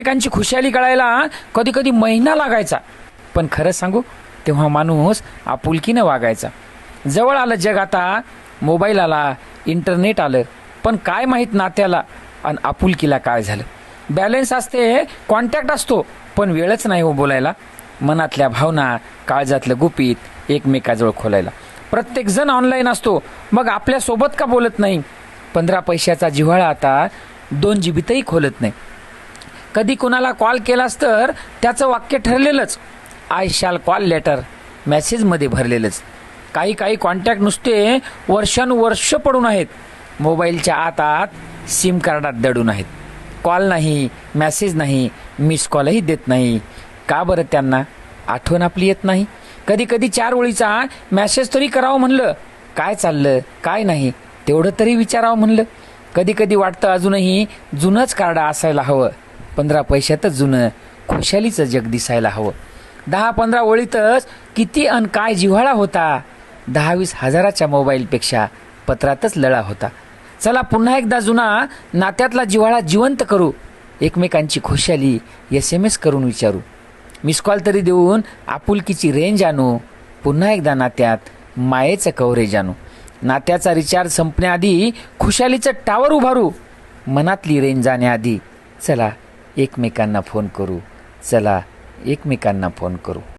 एकमेकांची खुशाली कळायला कधी कधी महिना लागायचा, पण खरं सांगू तेव्हा माणूस आपुलकीनं वागायचा. जवळ आलं जग आता, मोबाईल आला, इंटरनेट आलं, पण काय माहीत नात्याला आणि आपुलकीला काय झालं. बॅलन्स असते, कॉन्टॅक्ट असतो, पण वेळच नाही हो बोलायला. मनातल्या भावना, काळजातलं गुपित एकमेकाजवळ खोलायला. प्रत्येकजण ऑनलाईन असतो, मग आपल्यासोबत का बोलत नाही. 15 पैशाचा जिव्हाळा आता 2 जीबीतही खोलत नाही. कधी कुणाला कॉल केलास तर त्याचं वाक्य ठरलेलंच, आय शॅल कॉल लेटर, मेसेजमध्ये भरलेलंच. काही काही कॉन्टॅक्ट नुसते वर्षानुवर्ष पडून आहेत, मोबाईलच्या आत सिम कार्डात दडून आहेत. कॉल नाही, मेसेज नाही, मिस कॉलही देत नाही. का बरं त्यांना आठवण आपली येत नाही. कधी कधी 4 ओळीचा मेसेज तरी करावं म्हणलं, काय चाललं काय नाही तेवढं तरी विचारावं म्हणलं. कधी कधी वाटतं अजूनही जुनंच कार्ड असायला हवं, 15 पैशातच जुनं खुशालीचं जग दिसायला हवं. 10-15 ओळीतच किती अन काय जिव्हाळा होता, 10-20 हजाराच्या मोबाईलपेक्षा पत्रातच लळा होता. चला पुन्हा एकदा जुना नात्यातला जिव्हाळा जिवंत करू, एकमेकांची खुशाली SMS करून विचारू. मिस कॉल तरी देऊन आपुलकीची रेंज आणू, पुन्हा एकदा नात्यात मायेचं कव्हरेज आणू. नात्याचा रिचार्ज संपण्याआधी खुशालीचं टावर उभारू, मनातली रेंज जाण्याआधी चला एकमेकांना फोन करू, चला एकमेकांना फोन करू.